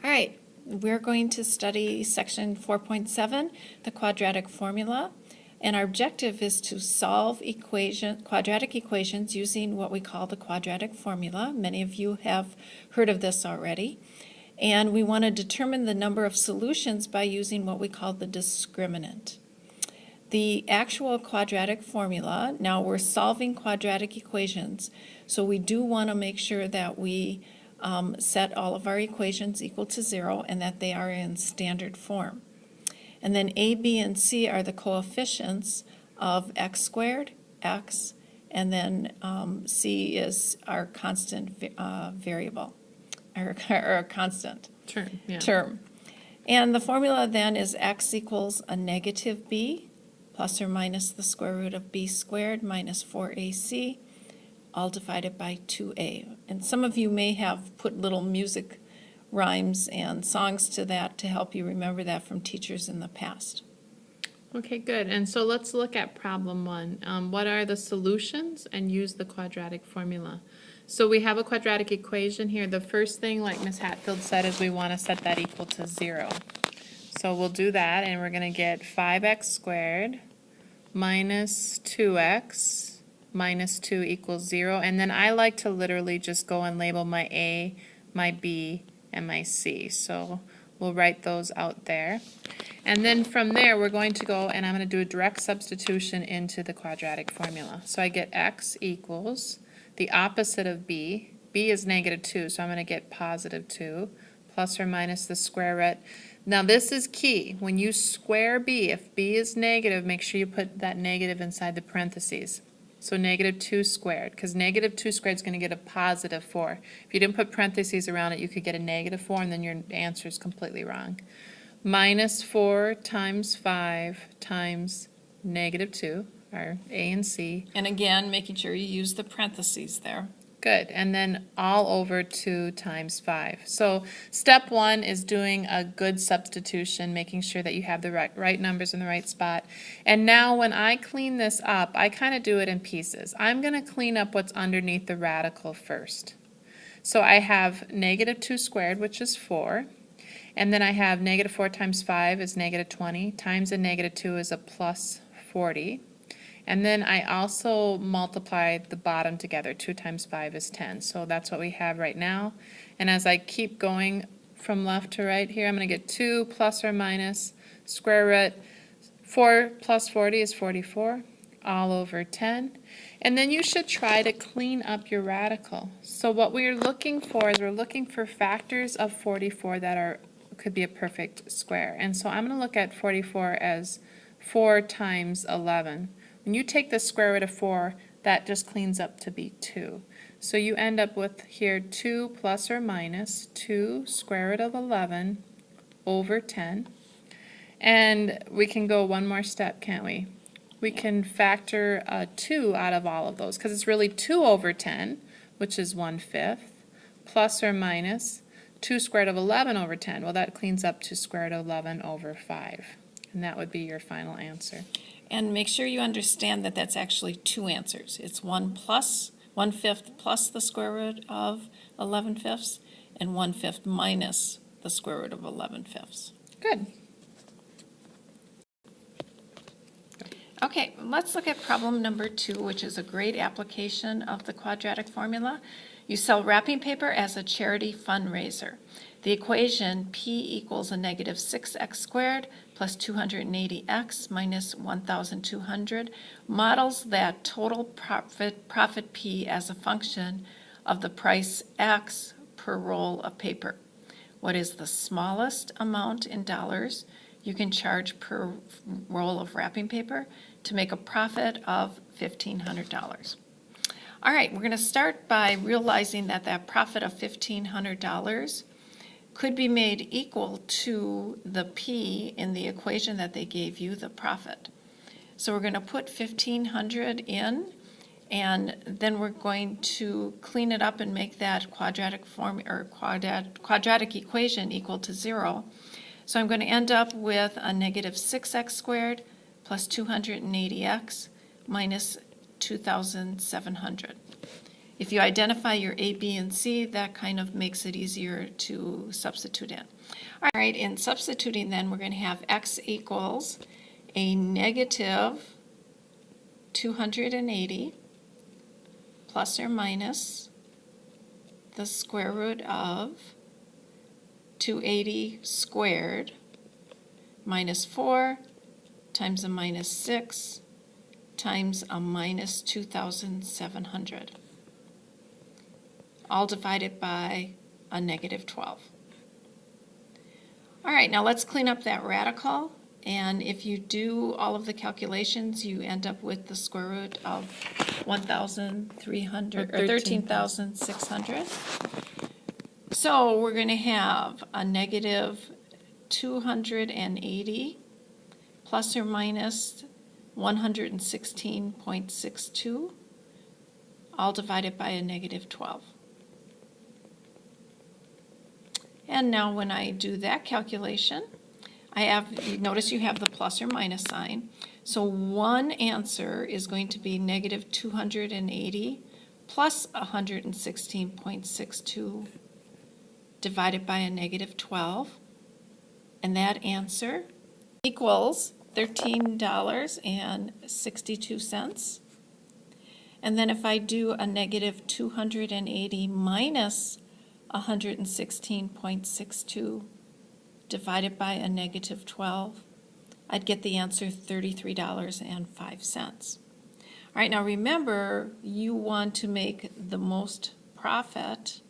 All right, we're going to study section 4.7, the quadratic formula. And our objective is to solve quadratic equations using what we call the quadratic formula. Many of you have heard of this already. And we want to determine the number of solutions by using what we call the discriminant. The actual quadratic formula, now we're solving quadratic equations, so we do want to make sure that we set all of our equations equal to 0 and that they are in standard form. And then A, B, and C are the coefficients of x squared, x, and then C is our constant variable, or constant term. And the formula then is x equals a negative b plus or minus the square root of b squared minus 4ac, all divided by 2a. And some of you may have put little music rhymes and songs to that to help you remember that from teachers in the past. Okay, good. And so let's look at problem 1. What are the solutions? And use the quadratic formula. So we have a quadratic equation here. The first thing, like Ms. Hatfield said, is we want to set that equal to 0. So we'll do that, and we're going to get 5x squared minus 2x minus 2 equals 0. And then I like to literally just go and label my A, my B, and my C. So we'll write those out there. And then from there, we're going to go and I'm going to do a direct substitution into the quadratic formula. So I get x equals the opposite of b. B is negative 2, so I'm going to get positive 2 plus or minus the square root. Now this is key. When you square b, if b is negative, make sure you put that negative inside the parentheses. So negative 2 squared, because negative 2 squared is going to get a positive 4. If you didn't put parentheses around it, you could get a negative 4, and then your answer is completely wrong. Minus 4 times 5 times negative 2, our A and C. And again, making sure you use the parentheses there. Good. And then all over 2 times 5. So step 1 is doing a good substitution, making sure that you have the right numbers in the right spot. And now when I clean this up, I kind of do it in pieces. I'm going to clean up what's underneath the radical first. So I have negative 2 squared, which is 4. And then I have negative 4 times 5 is negative 20, times a negative 2 is a plus 40. And then I also multiply the bottom together. 2 times 5 is 10. So that's what we have right now. And as I keep going from left to right here, I'm going to get 2 plus or minus square root. 4 plus 40 is 44, all over 10. And then you should try to clean up your radical. So what we're looking for is we're looking for factors of 44 that could be a perfect square. And so I'm going to look at 44 as 4 times 11. When you take the square root of 4, that just cleans up to be 2. So you end up with here 2 plus or minus 2 square root of 11 over 10. And we can go one more step, can't we? We can factor a 2 out of all of those, because it's really 2 over 10, which is 1/5, plus or minus 2 square root of 11 over 10. Well, that cleans up to square root of 11 over 5. And that would be your final answer. And make sure you understand that that's actually 2 answers. It's 1/5 plus the square root of 11/5 and 1/5 minus the square root of 11/5. Good. Okay, let's look at problem number 2, which is a great application of the quadratic formula. You sell wrapping paper as a charity fundraiser. The equation P equals a negative 6x squared plus 280x minus 1,200 models that total profit P as a function of the price X per roll of paper. What is the smallest amount in dollars you can charge per roll of wrapping paper to make a profit of $1,500? All right, we're going to start by realizing that that profit of $1,500 could be made equal to the P in the equation that they gave you, the profit. So we're going to put 1,500 in, and then we're going to clean it up and make that quadratic equation equal to 0. So I'm going to end up with a negative 6x squared plus 280x minus 2,700. If you identify your A, B, and C, that kind of makes it easier to substitute in. All right, in substituting then, we're going to have x equals a negative 280 plus or minus the square root of 280 squared minus 4 times a minus 6 times a minus 2,700, all divided by a negative 12. All right, now let's clean up that radical, and if you do all of the calculations, you end up with the square root of 1,300 or 13,600. So we're going to have a negative 280 plus or minus 116.62, all divided by a negative 12. And now when I do that calculation, notice you have the plus or minus sign. So one answer is going to be negative 280 plus 116.62 divided by a negative 12. And that answer equals $13.62. And then if I do a negative 280 minus 116.62 divided by a negative 12, I'd get the answer $33.05. All right, now remember, you want to make the most profit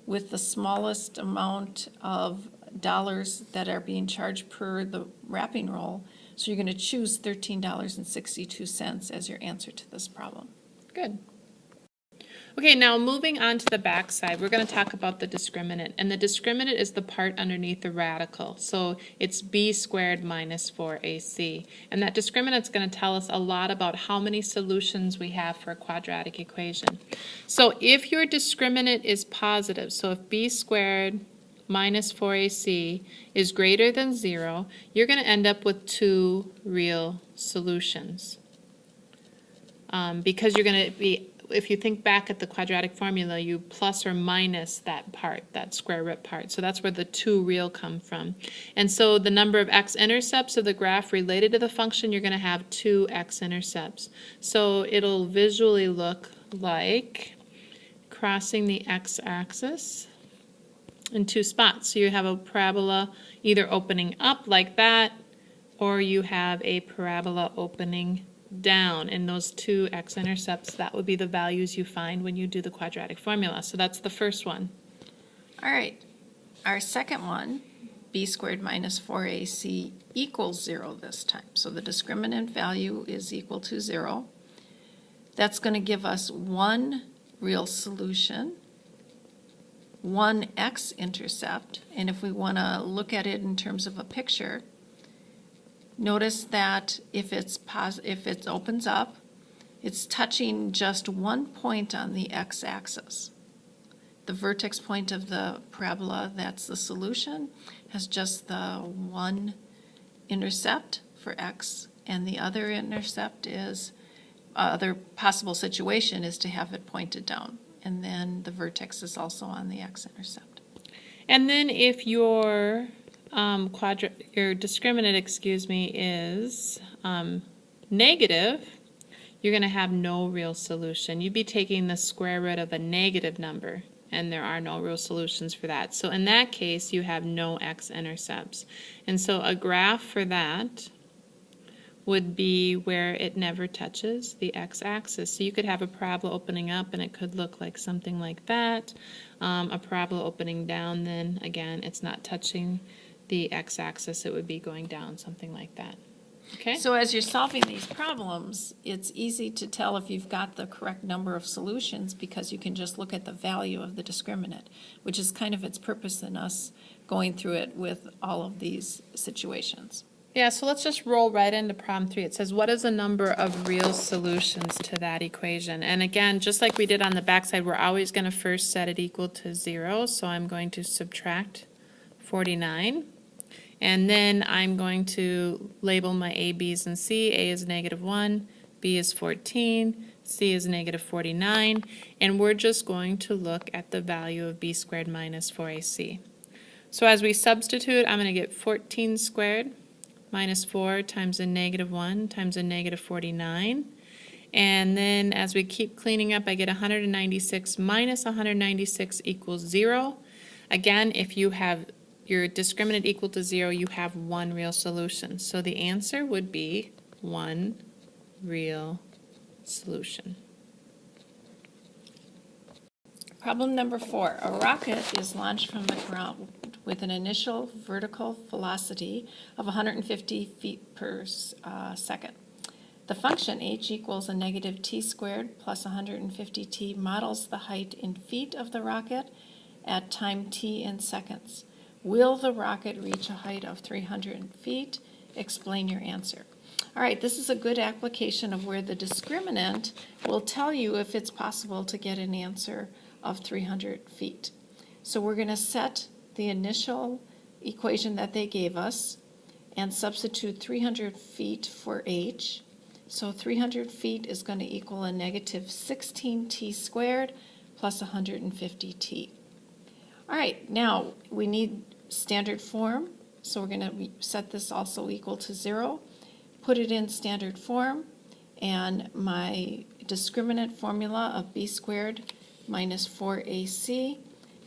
with the smallest amount of dollars that are being charged per the wrapping roll. So you're going to choose $13.62 as your answer to this problem. Good. Okay, now moving on to the back side, we're going to talk about the discriminant. And the discriminant is the part underneath the radical. So it's b squared minus 4ac. And that discriminant is going to tell us a lot about how many solutions we have for a quadratic equation. So if your discriminant is positive, so if b squared minus 4ac is greater than 0, you're going to end up with 2 real solutions. Because you're going to be, if you think back at the quadratic formula, you plus or minus that part, that square root part. So that's where the 2 real come from. And so the number of x-intercepts of the graph related to the function, you're going to have 2 x-intercepts. So it'll visually look like crossing the x-axis in 2 spots. So you have a parabola either opening up like that, or you have a parabola opening down. And those 2 x-intercepts, that would be the values you find when you do the quadratic formula. So that's the first one. All right, our second one, b squared minus 4ac equals 0 this time. So the discriminant value is equal to 0. That's going to give us 1 real solution, 1 x-intercept, and if we want to look at it in terms of a picture, notice that if it opens up, it's touching just 1 point on the x-axis. The vertex point of the parabola, that's the solution, has just the 1 intercept for x, and the other intercept is, other possible situation is to have it pointed down. And then the vertex is also on the x-intercept. And then if your discriminant, is negative, you're going to have no real solution. You'd be taking the square root of a negative number, and there are no real solutions for that. So in that case, you have no x-intercepts. And so a graph for that would be where it never touches the x-axis. So you could have a parabola opening up and it could look like something like that. A parabola opening down, then again, it's not touching the x-axis, it would be going down, something like that. Okay? So as you're solving these problems, it's easy to tell if you've got the correct number of solutions because you can just look at the value of the discriminant, which is kind of its purpose in us going through it with all of these situations. Yeah, so let's just roll right into problem 3. It says, what is the number of real solutions to that equation? And again, just like we did on the backside, we're always going to first set it equal to 0. So I'm going to subtract 49. And then I'm going to label my A, B's, and C. A is negative 1, B is 14, C is negative 49, and we're just going to look at the value of b squared minus 4ac. So as we substitute, I'm going to get 14 squared minus 4 times a negative 1 times a negative 49. And then as we keep cleaning up, I get 196 minus 196 equals 0. Again, if you have your discriminant equal to 0, you have one real solution. So the answer would be one real solution. Problem number 4. A rocket is launched from the ground with an initial vertical velocity of 150 feet per second. The function h equals a negative t squared plus 150t models the height in feet of the rocket at time t in seconds. Will the rocket reach a height of 300 feet? Explain your answer. All right, this is a good application of where the discriminant will tell you if it's possible to get an answer of 300 feet. So we're going to set the initial equation that they gave us and substitute 300 feet for h. So 300 feet is going to equal a negative 16t squared plus 150t. All right, now we need standard form, so we're going to set this also equal to 0, put it in standard form, and my discriminant formula of b squared minus 4ac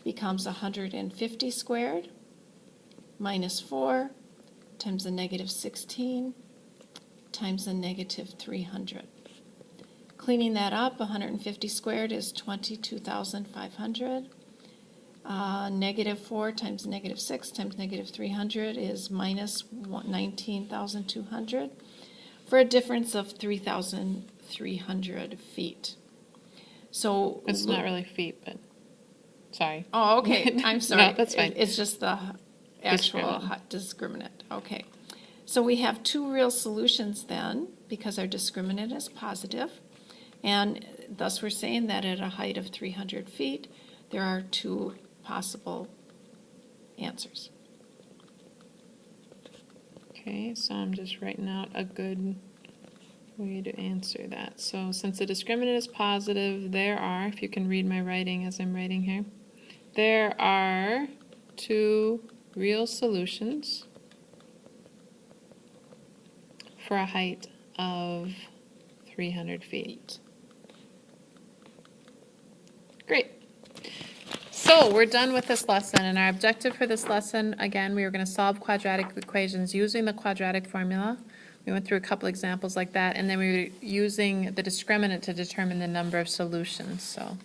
becomes 150 squared minus 4 times the negative 16 times the negative 300. Cleaning that up, 150 squared is 22,500. Negative 4 times negative 6 times negative 300 is minus 19,200 for a difference of 3,300 feet. So It's not really feet, but sorry. Oh, okay. I'm sorry. No, that's fine. It's just the actual discriminant. Okay. So we have two real solutions then, because our discriminant is positive, and thus we're saying that at a height of 300 feet, there are two possible answers. Okay, so I'm just writing out a good way to answer that. So since the discriminant is positive, there are, if you can read my writing as I'm writing here, there are two real solutions for a height of 300 feet. Great. So we're done with this lesson, and our objective for this lesson, again, we were going to solve quadratic equations using the quadratic formula. We went through a couple examples like that, and then we were using the discriminant to determine the number of solutions. So